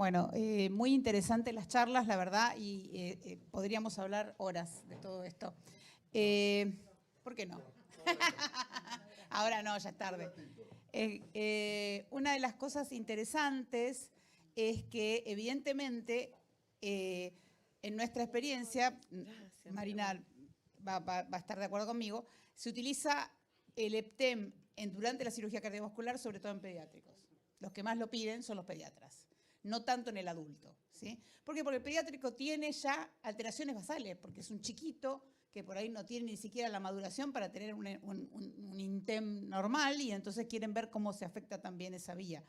Bueno, muy interesantes las charlas, la verdad, y podríamos hablar horas de todo esto. ¿Por qué no? Ahora no, ya es tarde. Una de las cosas interesantes es que, evidentemente, en nuestra experiencia, Marina va a estar de acuerdo conmigo, se utiliza el EPTEM durante la cirugía cardiovascular, sobre todo en pediátricos. Los que más lo piden son los pediatras, no tanto en el adulto, ¿sí? ¿Por qué? Porque el pediátrico tiene ya alteraciones basales, porque es un chiquito que por ahí no tiene ni siquiera la maduración para tener un INTEM normal y entonces quieren ver cómo se afecta también esa vía.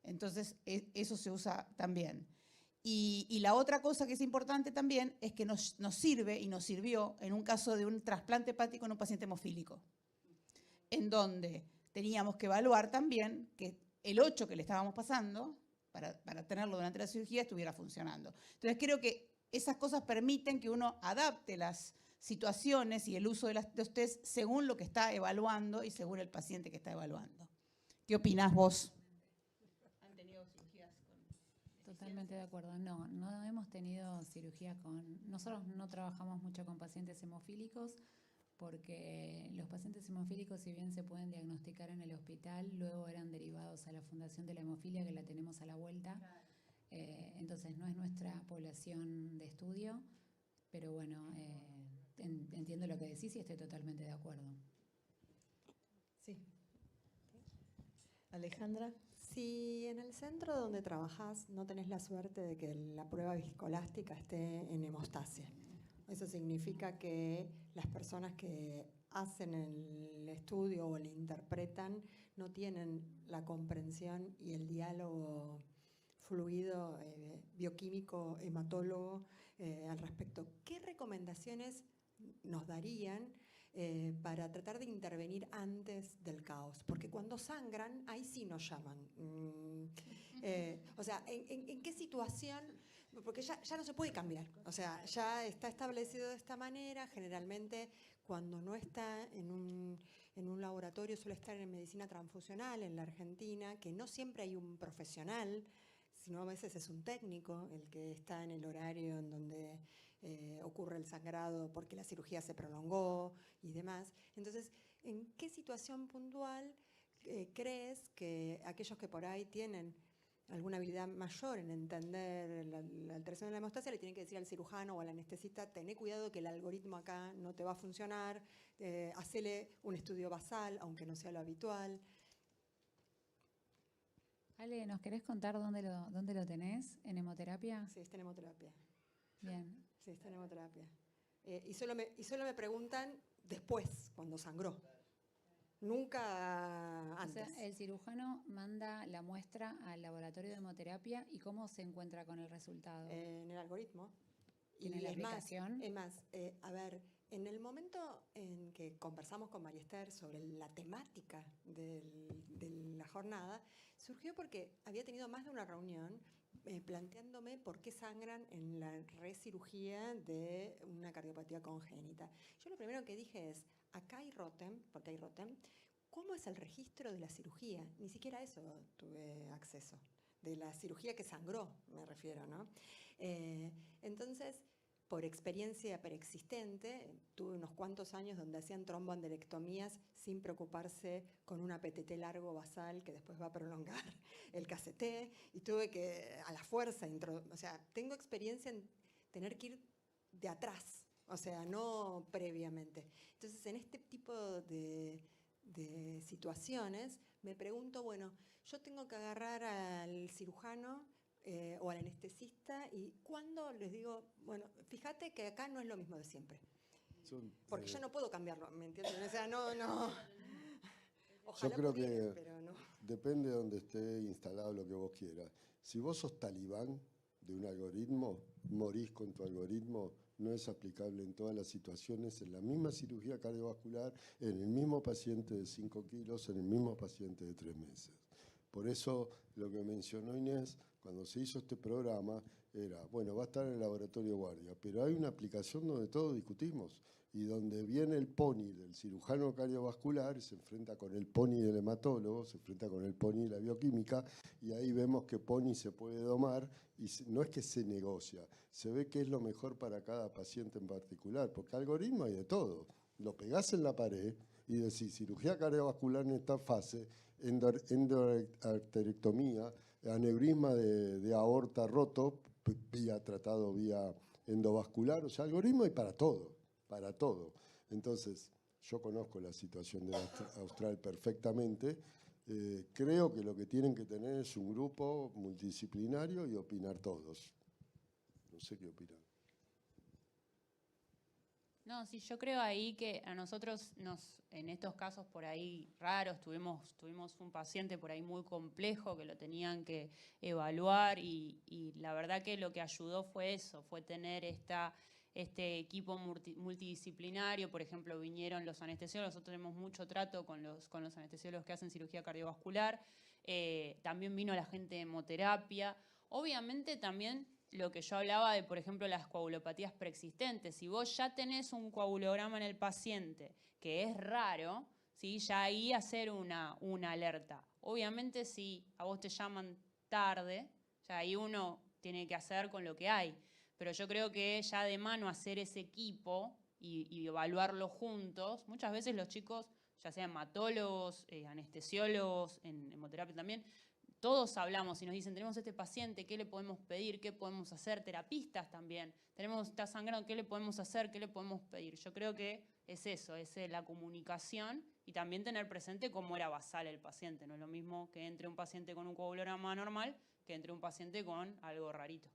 Entonces, eso se usa también. Y la otra cosa que es importante también es que nos sirve y nos sirvió en un caso de un trasplante hepático en un paciente hemofílico, en donde teníamos que evaluar también que el 8 que le estábamos pasando, para tenerlo durante la cirugía, estuviera funcionando. Entonces creo que esas cosas permiten que uno adapte las situaciones y el uso de los test según lo que está evaluando y según el paciente que está evaluando. ¿Qué opinás vos? ¿Han tenido cirugías con...? Totalmente de acuerdo. No, no hemos tenido cirugía con... Nosotros no trabajamos mucho con pacientes hemofílicos porque los pacientes hemofílicos, si bien se pueden diagnosticar en el hospital, luego eran derivados a la Fundación de la Hemofilia, que la tenemos a la vuelta. Entonces no es nuestra población de estudio, pero bueno, entiendo lo que decís y estoy totalmente de acuerdo. Sí. Alejandra. Si en el centro donde trabajás no tenés la suerte de que la prueba viscoelástica esté en hemostasia, eso significa que las personas que hacen el estudio o le interpretan no tienen la comprensión y el diálogo fluido bioquímico, hematólogo al respecto. ¿Qué recomendaciones nos darían para tratar de intervenir antes del caos? Porque cuando sangran, ahí sí nos llaman. O sea, ¿en qué situación? Porque ya no se puede cambiar. O sea, ya está establecido de esta manera. Generalmente, cuando no está en un laboratorio, suele estar en medicina transfusional en la Argentina, que no siempre hay un profesional, sino a veces es un técnico el que está en el horario en donde ocurre el sangrado porque la cirugía se prolongó y demás. Entonces, ¿en qué situación puntual crees que aquellos que por ahí tienen alguna habilidad mayor en entender la alteración de la hemostasia le tienen que decir al cirujano o al anestesista: tené cuidado que el algoritmo acá no te va a funcionar, hacele un estudio basal, aunque no sea lo habitual? Ale, ¿nos querés contar dónde lo tenés? ¿En hemoterapia? Sí, está en hemoterapia. Bien. Sí, está en hemoterapia. Y solo me preguntan después, cuando sangró. Nunca antes. O sea, el cirujano manda la muestra al laboratorio de hemoterapia y ¿cómo se encuentra con el resultado? En el algoritmo. ¿Tiene la aplicación? Es más, a ver, en el momento en que conversamos con María Esther sobre la temática de la jornada, surgió porque había tenido más de una reunión planteándome por qué sangran en la recirugía de una cardiopatía congénita. Yo lo primero que dije es: acá hay ROTEM, porque hay ROTEM, ¿cómo es el registro de la cirugía? Ni siquiera a eso tuve acceso. De la cirugía que sangró, me refiero, ¿no? Entonces, por experiencia preexistente, tuve unos cuantos años donde hacían tromboanderectomías sin preocuparse con un APTT largo basal que después va a prolongar el caseté, y tuve que, a la fuerza, o sea, tengo experiencia en tener que ir de atrás, o sea, no previamente. Entonces, en este tipo de situaciones, me pregunto, bueno, yo tengo que agarrar al cirujano o al anestesista, y cuando les digo, bueno, fíjate que acá no es lo mismo de siempre. Porque yo no puedo cambiarlo, ¿me entienden? O sea, no. Ojalá yo creo pudiera, que pero no. depende de donde esté instalado lo que vos quieras. Si vos sos talibán de un algoritmo, morís con tu algoritmo, no es aplicable en todas las situaciones, en la misma cirugía cardiovascular, en el mismo paciente de 5 kilos, en el mismo paciente de 3 meses. Por eso lo que mencionó Inés cuando se hizo este programa, era, bueno, va a estar en el laboratorio guardia, pero hay una aplicación donde todos discutimos y donde viene el pony del cirujano cardiovascular, se enfrenta con el pony del hematólogo, se enfrenta con el pony de la bioquímica, y ahí vemos que pony se puede domar, y no es que se negocia, se ve qué es lo mejor para cada paciente en particular, porque algoritmo hay de todo. Lo pegás en la pared y decís, cirugía cardiovascular en esta fase, endoarterectomía, aneurisma de aorta roto, tratado vía endovascular, o sea, algoritmo hay para todo, para todo. Entonces, yo conozco la situación de Austral perfectamente. Creo que lo que tienen que tener es un grupo multidisciplinario y opinar todos. No sé qué opinan. No, sí, yo creo ahí que a nosotros en estos casos por ahí raros, tuvimos un paciente por ahí muy complejo que lo tenían que evaluar y la verdad que lo que ayudó fue eso, fue tener este equipo multidisciplinario. Por ejemplo, vinieron los anestesiólogos, nosotros tenemos mucho trato con los anestesiólogos que hacen cirugía cardiovascular, también vino la gente de hemoterapia, obviamente también lo que yo hablaba de, por ejemplo, las coagulopatías preexistentes. Si vos ya tenés un coagulograma en el paciente que es raro, ¿sí? Ya ahí hacer una alerta. Obviamente si a vos te llaman tarde, ya ahí uno tiene que hacer con lo que hay. Pero yo creo que ya de mano hacer ese equipo y evaluarlo juntos, muchas veces los chicos, ya sean hematólogos, anestesiólogos, en hemoterapia también, todos hablamos y nos dicen, tenemos este paciente, ¿qué le podemos pedir? ¿Qué podemos hacer? Terapistas también. Está sangrando, ¿qué le podemos hacer? ¿Qué le podemos pedir? Yo creo que es eso, es la comunicación y también tener presente cómo era basal el paciente. No es lo mismo que entre un paciente con un coagulograma normal que entre un paciente con algo rarito.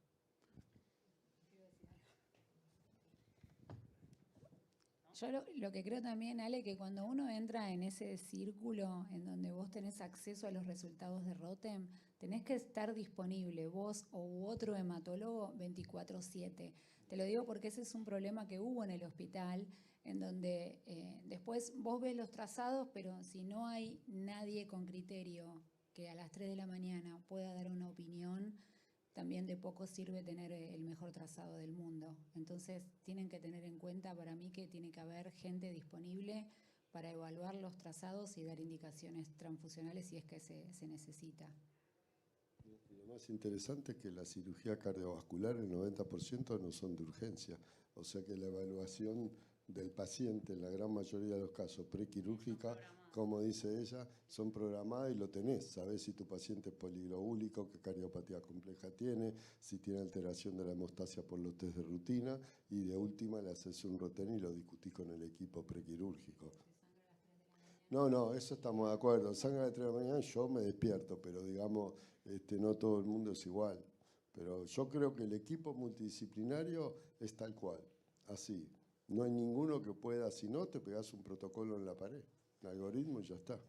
Yo lo que creo también, Ale, que cuando uno entra en ese círculo en donde vos tenés acceso a los resultados de Rotem, tenés que estar disponible, vos u otro hematólogo, 24/7. Te lo digo porque ese es un problema que hubo en el hospital, en donde después vos ves los trazados, pero si no hay nadie con criterio que a las 3 de la mañana pueda dar una opinión, también de poco sirve tener el mejor trazado del mundo. Entonces tienen que tener en cuenta para mí que tiene que haber gente disponible para evaluar los trazados y dar indicaciones transfusionales si es que se necesita. Lo más interesante es que la cirugía cardiovascular, el 90% no son de urgencia. O sea que la evaluación del paciente, en la gran mayoría de los casos prequirúrgica, como dice ella, son programadas y lo tenés. Sabés si tu paciente es poliglobúlico, qué cardiopatía compleja tiene, si tiene alteración de la hemostasia por los test de rutina, y de última le haces un Rotem y lo discutís con el equipo prequirúrgico. No, eso estamos de acuerdo. Sangra a las 3 de la mañana, yo me despierto, pero digamos, no todo el mundo es igual. Pero yo creo que el equipo multidisciplinario es tal cual, así. No hay ninguno que pueda, si no, te pegás un protocolo en la pared, un algoritmo y ya está.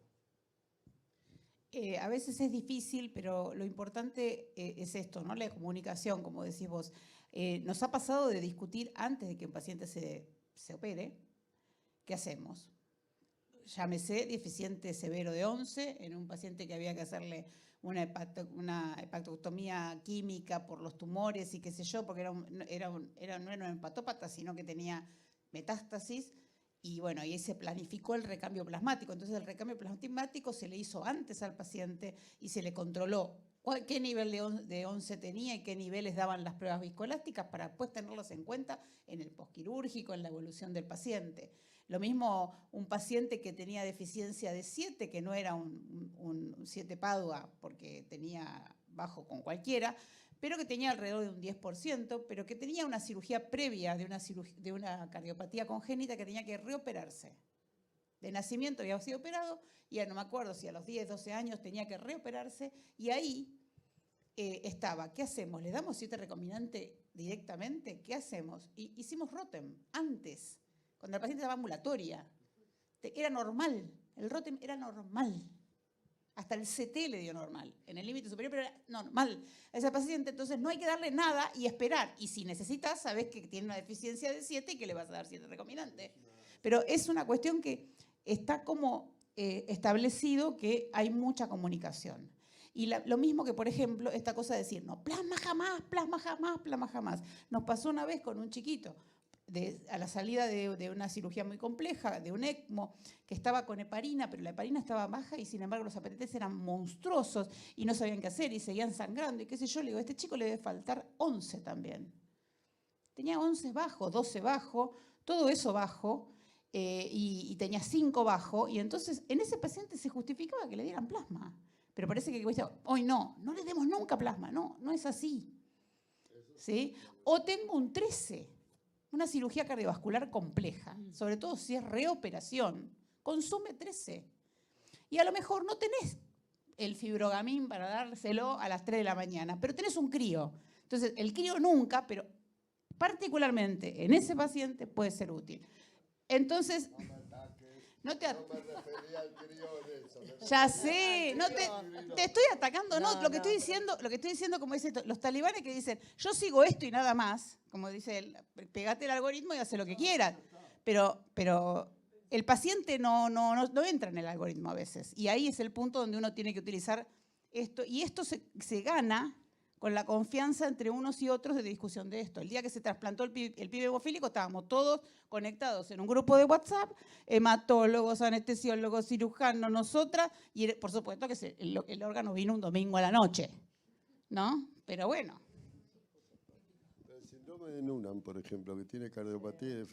A veces es difícil, pero lo importante es esto, ¿no? La comunicación, como decís vos. Nos ha pasado de discutir antes de que un paciente se opere, ¿qué hacemos? Llámese deficiente severo de 11 en un paciente que había que hacerle una hepatectomía química por los tumores y qué sé yo, porque no era un hepatópata, sino que tenía metástasis, y bueno, y ahí se planificó el recambio plasmático. Entonces el recambio plasmático se le hizo antes al paciente y se le controló qué nivel de 11 tenía y qué niveles daban las pruebas viscoelásticas para después tenerlos en cuenta en el posquirúrgico, en la evolución del paciente. Lo mismo un paciente que tenía deficiencia de 7, que no era un 7 Padua porque tenía bajo con cualquiera, pero que tenía alrededor de un 10%, pero que tenía una cirugía previa de una cardiopatía congénita que tenía que reoperarse. De nacimiento había sido operado, y ya no me acuerdo si a los 10, 12 años tenía que reoperarse, y ahí estaba, ¿qué hacemos? ¿Le damos 7 recombinante directamente? ¿Qué hacemos? Y hicimos Rotem antes, cuando el paciente estaba ambulatoria. Era normal, el Rotem era normal. Hasta el CT le dio normal, en el límite superior, pero era normal a ese paciente. Entonces no hay que darle nada y esperar. Y si necesitas, sabes que tiene una deficiencia de 7 y que le vas a dar 7 recombinantes. Pero es una cuestión que está como establecido que hay mucha comunicación. Y lo mismo que, por ejemplo, esta cosa de decir, no, plasma jamás, plasma jamás, plasma jamás. Nos pasó una vez con un chiquito, a la salida de una cirugía muy compleja, de un ECMO, que estaba con heparina, pero la heparina estaba baja y sin embargo los APTTs eran monstruosos y no sabían qué hacer y seguían sangrando y qué sé yo. Le digo, a este chico le debe faltar 11 también. Tenía 11 bajo, 12 bajo, todo eso bajo, y tenía 5 bajo, y entonces en ese paciente se justificaba que le dieran plasma. Pero parece que hoy no le demos nunca plasma, no es así. ¿Sí? O tengo un 13, una cirugía cardiovascular compleja, sobre todo si es reoperación, consume 13. Y a lo mejor no tenés el fibrogamín para dárselo a las 3 de la mañana, pero tenés un crío. Entonces, el crío nunca, pero particularmente en ese paciente puede ser útil. Entonces, no me refería al crío en eso. Ya sé, no te estoy atacando, no, lo que estoy diciendo, como dicen los talibanes que dicen, yo sigo esto y nada más, como dice él, pegate el algoritmo y hace lo que quieras. Pero el paciente no entra en el algoritmo a veces. Y ahí es el punto donde uno tiene que utilizar esto. Y esto se gana con la confianza entre unos y otros de discusión de esto. El día que se trasplantó el pibe hemofílico, estábamos todos conectados en un grupo de WhatsApp, hematólogos, anestesiólogos, cirujanos, nosotras, y por supuesto que el órgano vino un domingo a la noche, ¿no? Pero bueno. El síndrome de Noonan, por ejemplo, que tiene cardiopatía y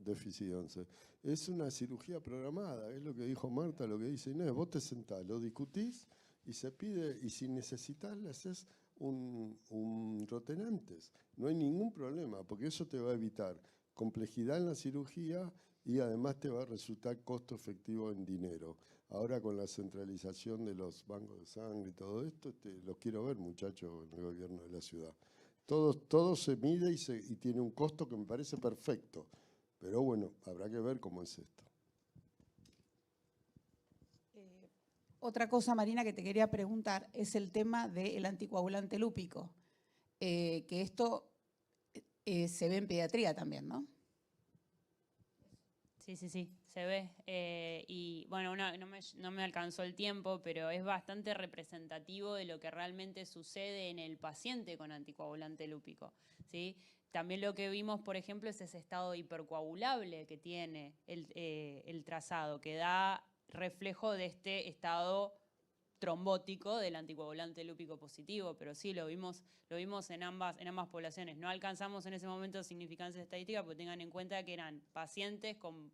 déficit de 11, es una cirugía programada, es lo que dijo Marta, lo que dice Inés. Vos te sentás, lo discutís y se pide, y si necesitas, le haces un rotenantes. No hay ningún problema, porque eso te va a evitar complejidad en la cirugía y además te va a resultar costo efectivo en dinero. Ahora con la centralización de los bancos de sangre y todo esto, los quiero ver, muchachos, en el gobierno de la ciudad. Todo se mide y tiene un costo que me parece perfecto. Pero bueno, habrá que ver cómo es esto. Otra cosa, Marina, que te quería preguntar es el tema del anticoagulante lúpico, que esto se ve en pediatría también, ¿no? Sí, se ve. Y bueno, no me alcanzó el tiempo, pero es bastante representativo de lo que realmente sucede en el paciente con anticoagulante lúpico, ¿sí? También lo que vimos, por ejemplo, es ese estado hipercoagulable que tiene el trazado, que da reflejo de este estado trombótico del anticoagulante lúpico positivo, pero sí, lo vimos en ambas poblaciones. No alcanzamos en ese momento significancia estadística, porque tengan en cuenta que eran pacientes con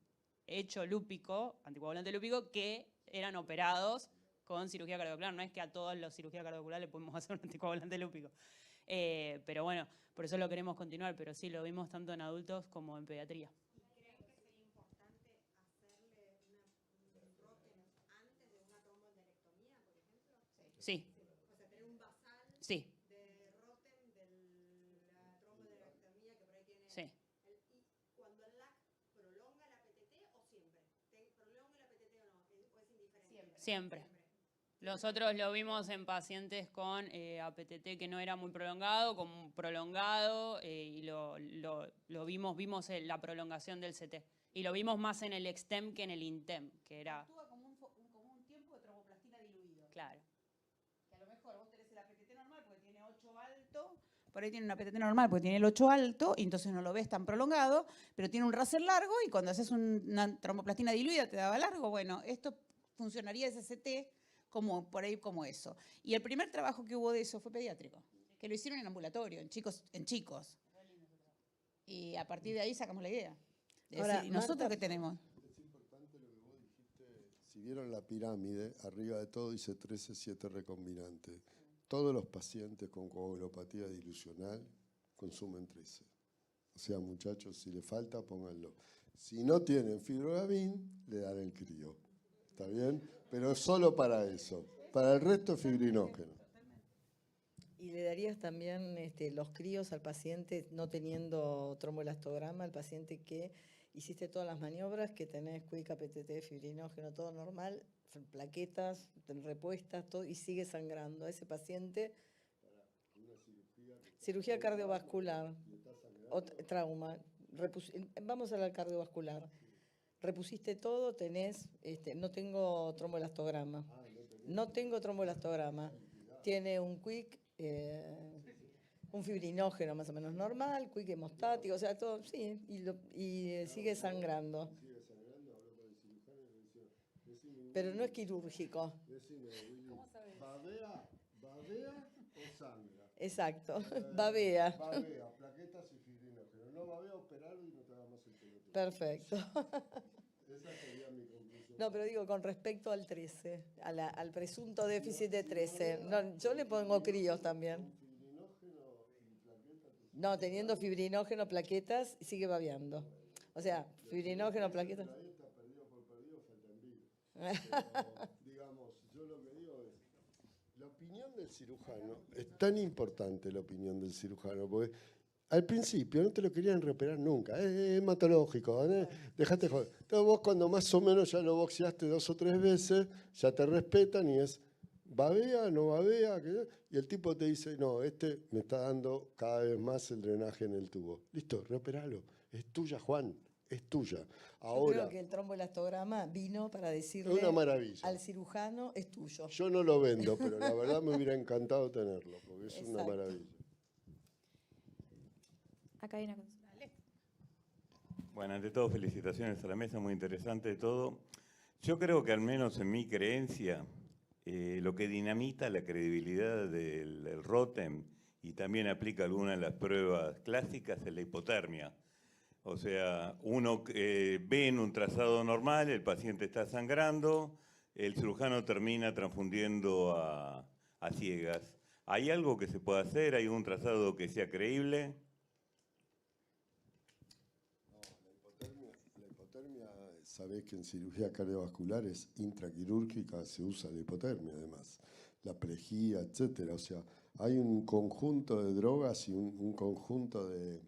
hecho lúpico, anticoagulante lúpico, que eran operados con cirugía cardiovascular. No es que a todos los cirugías cardiovasculares le podemos hacer un anticoagulante lúpico. Pero bueno, por eso lo queremos continuar, pero sí, lo vimos tanto en adultos como en pediatría. ¿Creen que sería importante hacerle un rótenos antes de una tromboenderectomía, por ejemplo? Sí. O sea, tener un basal sí. de róten de la tromboenderectomía que por ahí tiene... Sí. ¿Y cuando el LAC prolonga la PTT o siempre? ¿Prolonga la PTT o no? ¿O es indiferente? Siempre. Nosotros lo vimos en pacientes con APTT que no era muy prolongado, como prolongado, y lo vimos en la prolongación del CT. Y lo vimos más en el extem que en el intem, que era... Actúa como un tiempo de tromboplastina diluido. Claro. Que a lo mejor vos tenés el APTT normal porque tiene 8 alto, por ahí tiene un APTT normal porque tiene el 8 alto, y entonces no lo ves tan prolongado, pero tiene un Russell largo, y cuando haces una tromboplastina diluida te daba largo. Bueno, esto funcionaría ese CT por ahí como eso. Y el primer trabajo que hubo de eso fue pediátrico, que lo hicieron en ambulatorio, en chicos. Y a partir de ahí sacamos la idea. Ahora, ¿Y nosotros Marta, qué tenemos? Es importante lo que vos dijiste. Si vieron la pirámide, arriba de todo dice 13-7 recombinante. Todos los pacientes con coagulopatía dilucional consumen 13. O sea, muchachos, si le falta, pónganlo. Si no tienen fibrogamin, le dan el crío. ¿Está bien? Pero solo para eso. Para el resto, fibrinógeno. ¿Y le darías también los críos al paciente no teniendo tromboelastograma, al paciente que hiciste todas las maniobras, que tenés quick APTT, fibrinógeno, todo normal, plaquetas repuestas, todo, y sigue sangrando? A ese paciente, cirugía cardiovascular, trauma, vamos a la cardiovascular. Repusiste todo, tenés, no tengo tromboelastograma. No tengo tromboelastograma. tiene un quick, un fibrinógeno más o menos normal, quick hemostático, o sea, todo, sí, y sigue sangrando. Sigue sangrando, habló con el cirujano y le decía, decime, Pero no es quirúrgico. decime, Willy, ¿babea o sangra? Exacto, babea. Babea, plaquetas y fibrinógeno. No babea, operarlo y no te hagamos el pelotudo. Perfecto. Esa sería mi conclusión. No, pero digo, con respecto al 13, al presunto déficit de 13, no, yo le pongo críos también. Fibrinógeno y plaquetas. No, teniendo fibrinógeno, plaquetas, sigue babeando. O sea, fibrinógeno, plaquetas. Ahí está perdido por perdido, falta en vivo. Pero, digamos, yo lo que digo es, la opinión del cirujano, es tan importante la opinión del cirujano, porque al principio no te lo querían reoperar nunca, es hematológico, dejate joder. Entonces vos cuando más o menos ya lo boxeaste 2 o 3 veces, ya te respetan y es, babea, no babea, y el tipo te dice, no, este me está dando cada vez más el drenaje en el tubo. Listo, reoperalo, es tuya, Juan, es tuya. Yo Ahora, creo que el tromboelastograma vino para es decirle una maravilla. al cirujano, es tuyo. Yo no lo vendo, pero la verdad me hubiera encantado tenerlo, porque es una Exacto. maravilla. Acá hay una consulta. Bueno, ante todo, felicitaciones a la mesa, muy interesante todo. Yo creo que al menos en mi creencia, lo que dinamita la credibilidad del ROTEM y también aplica algunas de las pruebas clásicas es la hipotermia. O sea, uno ve en un trazado normal, el paciente está sangrando, el cirujano termina transfundiendo a ciegas. ¿Hay algo que se pueda hacer? ¿Hay un trazado que sea creíble? La hipotermia, sabés que en cirugía cardiovascular es intraquirúrgica, se usa la hipotermia además, la plejía, etcétera. O sea, hay un conjunto de drogas y un conjunto de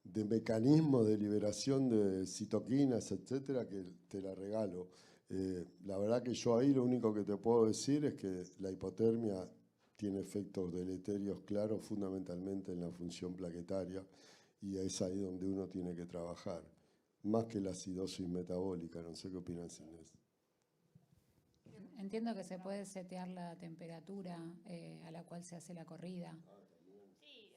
mecanismos de liberación de citoquinas, etcétera, que te la regalo. La verdad que yo ahí lo único que te puedo decir es que la hipotermia tiene efectos deleterios claros, fundamentalmente en la función plaquetaria, y es ahí donde uno tiene que trabajar, más que la acidosis metabólica. No sé qué opinas, Inés. Entiendo que se puede setear la temperatura a la cual se hace la corrida. Sí,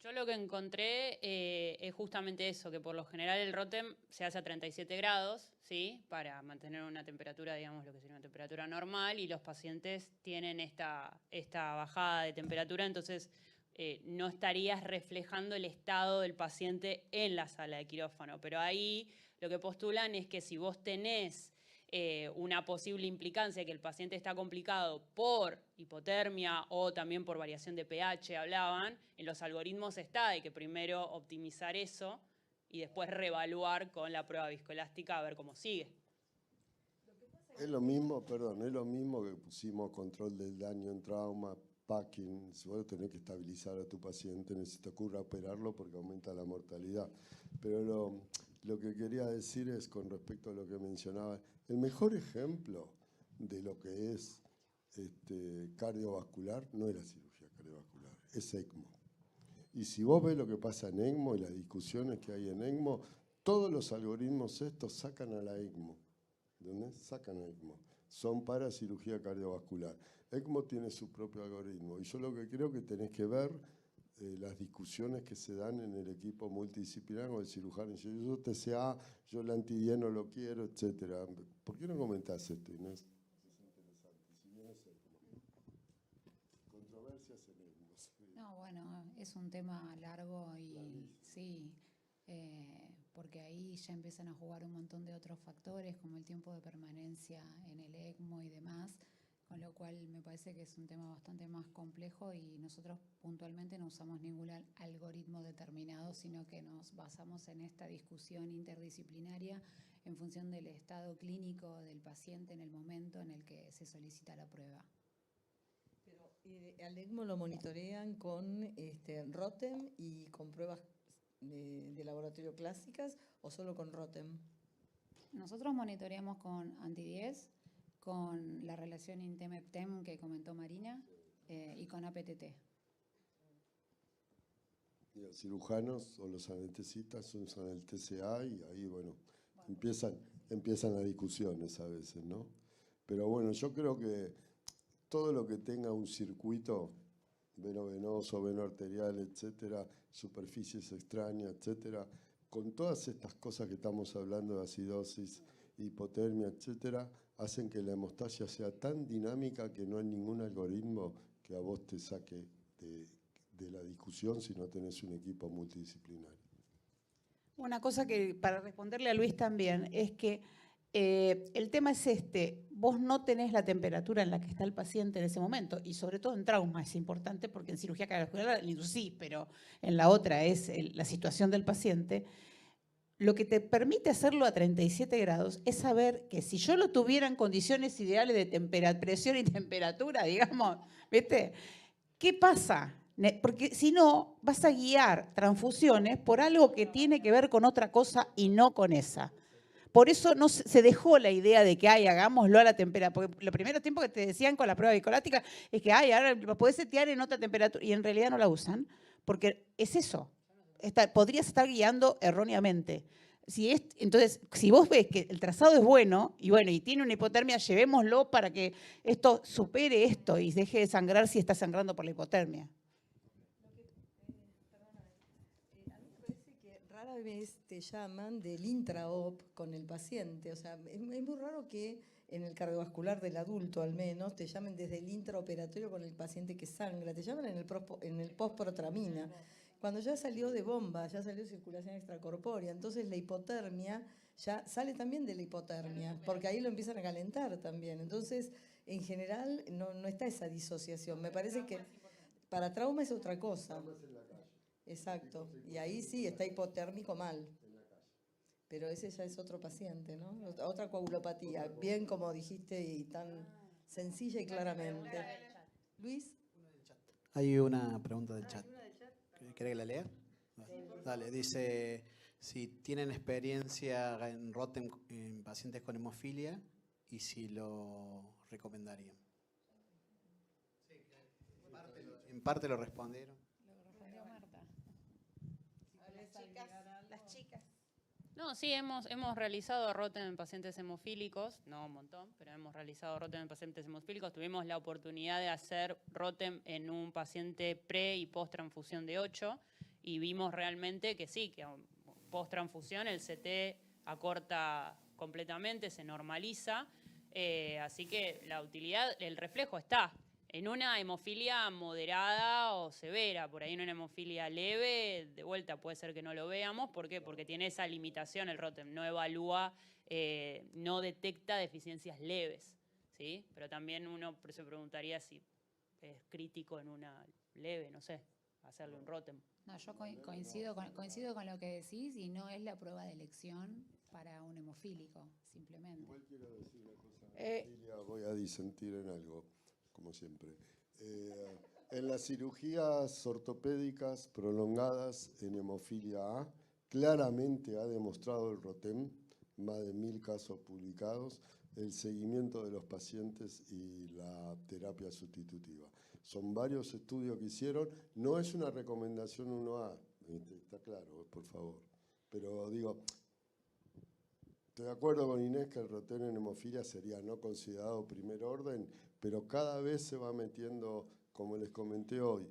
yo lo que encontré es justamente eso, que por lo general el ROTEM se hace a 37 grados, ¿sí? Para mantener una temperatura, digamos, lo que sería una temperatura normal, y los pacientes tienen esta bajada de temperatura, entonces no estarías reflejando el estado del paciente en la sala de quirófano. Pero ahí lo que postulan es que si vos tenés una posible implicancia que el paciente está complicado por hipotermia o también por variación de pH, hablaban, en los algoritmos está de que primero optimizar eso y después reevaluar con la prueba viscoelástica a ver cómo sigue. Es lo mismo, perdón, es lo mismo que pusimos control del daño en trauma, packing. Si vos tenés que estabilizar a tu paciente, no se te ocurra operarlo porque aumenta la mortalidad. Pero lo que quería decir es, con respecto a lo que mencionaba, el mejor ejemplo de lo que es cardiovascular no es la cirugía cardiovascular, es ECMO. Y si vos ves lo que pasa en ECMO y las discusiones que hay en ECMO, todos los algoritmos estos sacan a la ECMO. ¿Entendés? Sacan a ECMO. Son para cirugía cardiovascular. ECMO tiene su propio algoritmo. Y yo lo que creo que tenés que ver las discusiones que se dan en el equipo multidisciplinar con el cirujano. Yo TCA, yo el antidieno no lo quiero, etc. ¿Por qué no comentás esto, Inés? Es interesante. Si bien es ECMO. Controversias en ECMO. No, bueno, es un tema largo y sí, porque ahí ya empiezan a jugar un montón de otros factores, como el tiempo de permanencia en el ECMO y demás, con lo cual me parece que es un tema bastante más complejo y nosotros puntualmente no usamos ningún algoritmo determinado, sino que nos basamos en esta discusión interdisciplinaria en función del estado clínico del paciente en el momento en el que se solicita la prueba. Pero al ECMO lo monitorean con ROTEM y con pruebas de laboratorio clásicas, o solo con ROTEM. Nosotros monitoreamos con anti-10, con la relación INTEM-EPTEM que comentó Marina y con APTT. Y los cirujanos o los anestesistas usan el TCA y ahí, bueno, empiezan las discusiones a veces, ¿no? Pero bueno, yo creo que todo lo que tenga un circuito veno-venoso, veno-arterial, etcétera, superficies extrañas, etcétera, con todas estas cosas que estamos hablando de acidosis, hipotermia, etcétera, hacen que la hemostasia sea tan dinámica que no hay ningún algoritmo que a vos te saque de la discusión si no tenés un equipo multidisciplinario. Una cosa que, para responderle a Luis también, es que el tema es vos no tenés la temperatura en la que está el paciente en ese momento, y sobre todo en trauma es importante, porque en cirugía cardiovascular sí, pero en la otra es la situación del paciente. Lo que te permite hacerlo a 37 grados es saber que si yo lo tuviera en condiciones ideales de presión y temperatura, digamos, ¿viste? ¿Qué pasa? Porque si no, vas a guiar transfusiones por algo que tiene que ver con otra cosa y no con esa. Por eso no se dejó la idea de que, hagámoslo a la temperatura. Porque los primeros tiempos que te decían con la prueba viscoelástica es que, ahora lo podés setear en otra temperatura. Y en realidad no la usan, porque es eso. Podrías estar guiando erróneamente. Entonces, si vos ves que el trazado es bueno y tiene una hipotermia, llevémoslo para que esto supere esto y deje de sangrar si está sangrando por la hipotermia. Rara vez te llaman del intraop con el paciente. O sea, es muy raro que en el cardiovascular del adulto al menos te llamen desde el intraoperatorio con el paciente que sangra. Te llaman en el post-protramina. Cuando ya salió de bomba, ya salió circulación extracorpórea. Entonces la hipotermia ya sale también de la hipotermia, porque ahí lo empiezan a calentar también. Entonces, en general, no está esa disociación. Me parece que para trauma es otra cosa. Exacto, y ahí sí está hipotérmico mal, pero ese ya es otro paciente, ¿no? Otra coagulopatía, bien como dijiste y tan sencilla y claramente. Luis. Hay una pregunta del chat. ¿Querés que la lea? Dale, dice, si tienen experiencia en Rotem en pacientes con hemofilia y si lo recomendarían. En parte lo respondieron. Las chicas. No, sí, hemos realizado Rotem en pacientes hemofílicos, no un montón, pero hemos realizado Rotem en pacientes hemofílicos. Tuvimos la oportunidad de hacer Rotem en un paciente pre y post transfusión de 8 y vimos realmente que sí, que post transfusión el CT acorta completamente, se normaliza, así que la utilidad, el reflejo está. En una hemofilia moderada o severa, por ahí en una hemofilia leve, de vuelta puede ser que no lo veamos. ¿Por qué? Porque tiene esa limitación el Rotem, no evalúa, no detecta deficiencias leves, ¿sí? Pero también uno se preguntaría si es crítico en una leve, no sé, hacerle un Rotem. No, yo coincido con lo que decís y no es la prueba de elección para un hemofílico, simplemente. Igual quiero decir una cosa, voy a disentir en algo. Como siempre. En las cirugías ortopédicas prolongadas en hemofilia A, claramente ha demostrado el Rotem, más de 1000 casos publicados, el seguimiento de los pacientes y la terapia sustitutiva. Son varios estudios que hicieron, no es una recomendación 1A, está claro, por favor. Pero digo, estoy de acuerdo con Inés que el Rotem en hemofilia sería no considerado primer orden, pero cada vez se va metiendo, como les comenté hoy,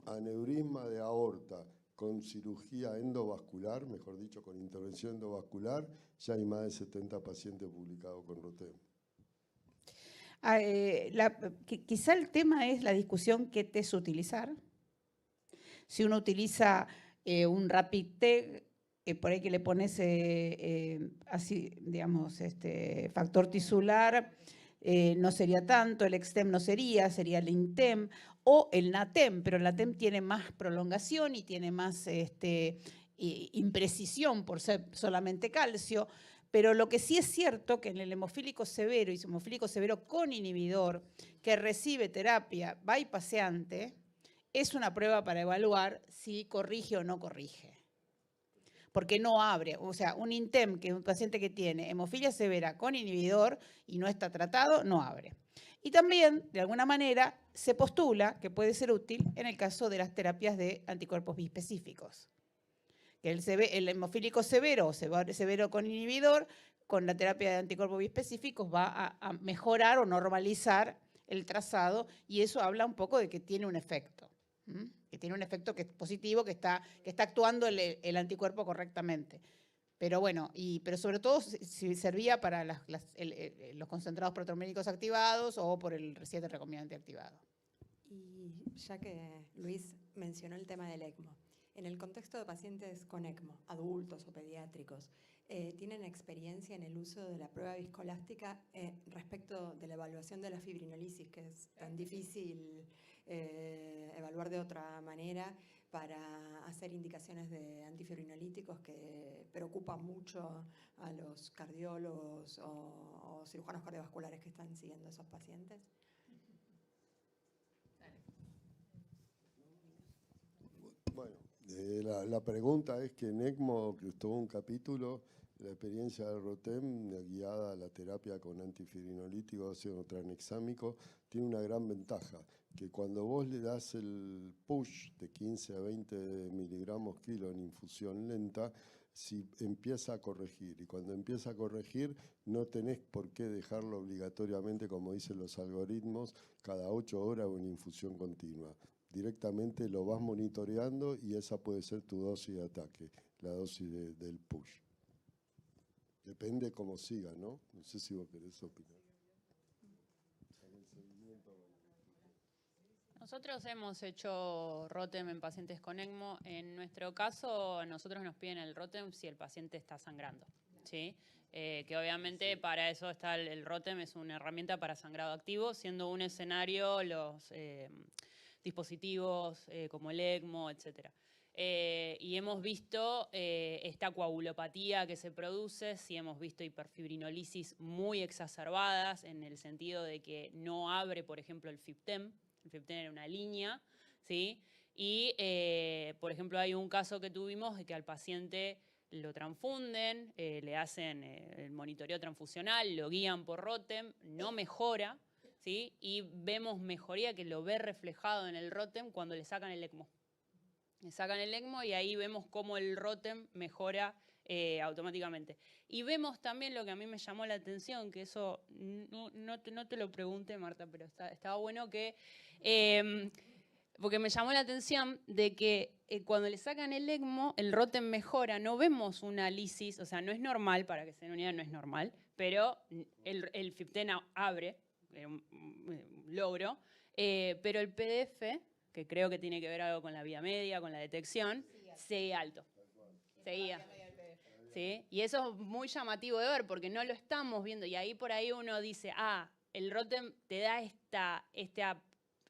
aneurisma de aorta con cirugía endovascular, mejor dicho, con intervención endovascular, ya hay más de 70 pacientes publicados con Rotem. Quizá el tema es la discusión qué test utilizar. Si uno utiliza un Rapid Test, por ahí que le pones así, digamos, factor tisular, no sería tanto, el Extem no sería el Intem o el Natem, pero el Natem tiene más prolongación y tiene más imprecisión por ser solamente calcio, pero lo que sí es cierto que en el hemofílico severo y hemofílico severo con inhibidor que recibe terapia bypaseante es una prueba para evaluar si corrige o no corrige. Porque no abre, o sea, un INTEM, que es un paciente que tiene hemofilia severa con inhibidor y no está tratado, no abre. Y también, de alguna manera, se postula que puede ser útil en el caso de las terapias de anticuerpos bispecíficos, que el hemofílico severo o severo con inhibidor, con la terapia de anticuerpos biespecíficos va a mejorar o normalizar el trazado, y eso habla un poco de que tiene un efecto, que tiene un efecto que es positivo, que está actuando el anticuerpo correctamente. Pero bueno, pero sobre todo si servía para los concentrados proteoméricos activados o por el reciente recombinante activado. Y ya que Luis mencionó el tema del ECMO, en el contexto de pacientes con ECMO, adultos o pediátricos, ¿tienen experiencia en el uso de la prueba viscoelástica respecto de la evaluación de la fibrinolisis, que es tan difícil evaluar de otra manera para hacer indicaciones de antifibrinolíticos que preocupan mucho a los cardiólogos o cirujanos cardiovasculares que están siguiendo a esos pacientes? Bueno, la pregunta es que en ECMO, que tuvo un capítulo, la experiencia del ROTEM guiada a la terapia con antifibrinolítico ácido tranexámico tiene una gran ventaja, que cuando vos le das el push de 15 a 20 miligramos kilo en infusión lenta, si empieza a corregir, y cuando empieza a corregir no tenés por qué dejarlo obligatoriamente, como dicen los algoritmos, cada 8 horas o en infusión continua. Directamente lo vas monitoreando y esa puede ser tu dosis de ataque, la dosis del push. Depende cómo siga, ¿no? No sé si vos querés opinar. Nosotros hemos hecho ROTEM en pacientes con ECMO. En nuestro caso, a nosotros nos piden el ROTEM si el paciente está sangrando, ¿sí? Que obviamente para eso está el ROTEM, es una herramienta para sangrado activo, siendo un escenario los dispositivos como el ECMO, etcétera. Y hemos visto esta coagulopatía que se produce, sí hemos visto hiperfibrinolisis muy exacerbadas en el sentido de que no abre, por ejemplo, el FIBTEM. El FIBTEM era una línea, ¿sí? Y, por ejemplo, hay un caso que tuvimos de que al paciente lo transfunden, le hacen el monitoreo transfusional, lo guían por ROTEM, no mejora, ¿sí? Y vemos mejoría que lo ve reflejado en el ROTEM cuando le sacan el ECMO. Le sacan el ECMO y ahí vemos cómo el ROTEM mejora automáticamente. Y vemos también lo que a mí me llamó la atención, que eso no te lo pregunté, Marta, pero estaba bueno que... porque me llamó la atención de que cuando le sacan el ECMO, el ROTEM mejora, no vemos una lisis, o sea, no es normal, para que se den una idea, no es normal, pero el FIBTEM abre, un logro, pero el PDF, que creo que tiene que ver algo con la vía media, con la detección, seguía alto. Seguía. ¿Sí? Y eso es muy llamativo de ver, porque no lo estamos viendo, y ahí por ahí uno dice, el ROTEM te da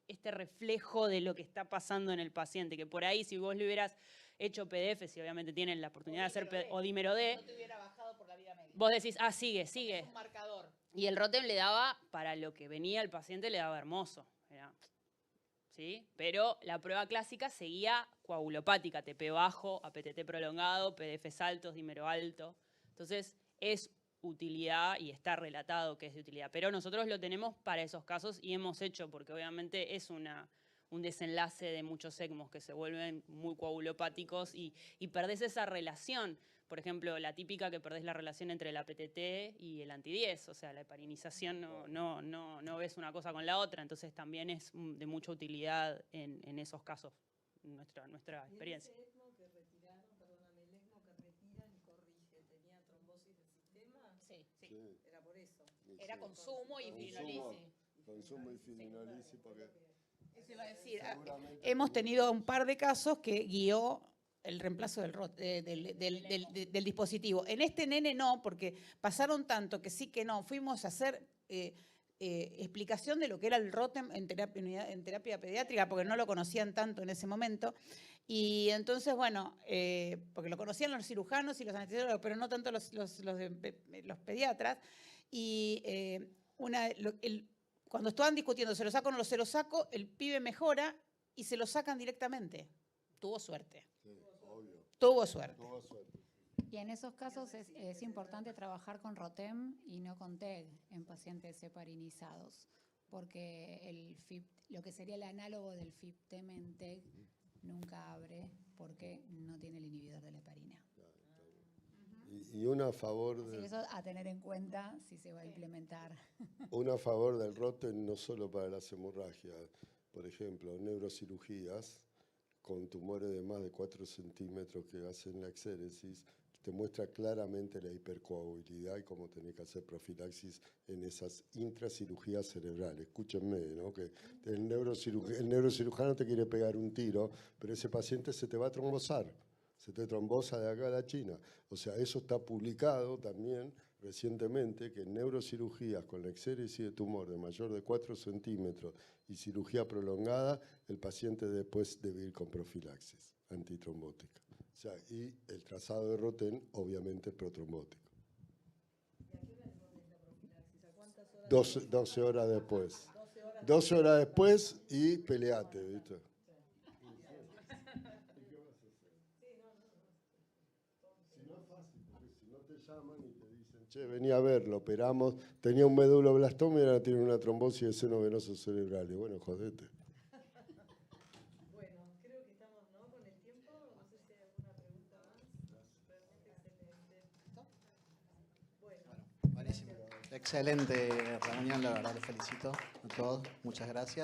este reflejo de lo que está pasando en el paciente, que por ahí si vos le hubieras hecho PDF, si obviamente tienen la oportunidad de hacer o dímero D, no te hubiera bajado por la vía media. Vos decís, sigue. Es un marcador. Y el ROTEM le daba, para lo que venía el paciente, le daba hermoso. ¿Sí? Pero la prueba clásica seguía coagulopática, TP bajo, APTT prolongado, PDFs altos, dímero alto. Entonces, es utilidad y está relatado que es de utilidad. Pero nosotros lo tenemos para esos casos y hemos hecho, porque obviamente es un desenlace de muchos ECMOs que se vuelven muy coagulopáticos y perdés esa relación. Por ejemplo, la típica que perdés la relación entre el APTT y el anti-10, o sea, la heparinización no ves una cosa con la otra, entonces también es de mucha utilidad en esos casos, nuestra experiencia. ¿Y ese ECMO que retiraron, perdóname, el ECMO que retiran y corrige, tenía trombosis del sistema? Sí. Era por eso. Era consumo y fibrinolisis. Consumo y fibrinolisis porque... Eso iba a decir, hemos tenido un par de casos que guió el reemplazo del dispositivo. En este nene no, porque pasaron tanto que sí que no. Fuimos a hacer explicación de lo que era el ROTEM en terapia pediátrica, porque no lo conocían tanto en ese momento. Y entonces, bueno, porque lo conocían los cirujanos y los anestesiólogos, pero no tanto los pediatras. Y cuando estaban discutiendo, ¿se lo saco o no se lo saco? El pibe mejora y se lo sacan directamente. Tuvo suerte. Sí, obvio. Tuvo suerte. Y en esos casos es importante trabajar con ROTEM y no con TEG en pacientes heparinizados, porque lo que sería el análogo del FIBTEM en TEG nunca abre porque no tiene el inhibidor de la heparina. Y una a favor Así que eso a tener en cuenta si se va a implementar. una a favor del Rotem no solo para las hemorragias, por ejemplo, neurocirugías con tumores de más de 4 centímetros que hacen la exéresis, te muestra claramente la hipercoagulabilidad y cómo tenés que hacer profilaxis en esas intracirugías cerebrales. Escúchenme, ¿no? Que el neurocirujano te quiere pegar un tiro, pero ese paciente se te va a trombosar, se te trombosa de acá a la China. O sea, eso está publicado también recientemente, que en neurocirugías con la exéresis de tumor de mayor de 4 centímetros y cirugía prolongada, el paciente después debe ir con profilaxis antitrombótica. O sea, y el trazado de Rotem obviamente es protrombótico. ¿Y a qué hora le pones la profilaxis? ¿A cuántas horas? 12 horas después. 12 horas después y peleate, ¿viste? Si no es fácil, porque si no te llaman y te dicen, che, vení a ver, lo operamos, tenía un meduloblastoma y ahora tiene una trombosis de seno venoso cerebral. Y bueno, jodete. Bueno, creo que estamos, ¿no?, con el tiempo. No sé si hay alguna pregunta más. Realmente excelente. Bueno, Buenísimo. Excelente reunión, la verdad, les felicito a todos. Muchas gracias.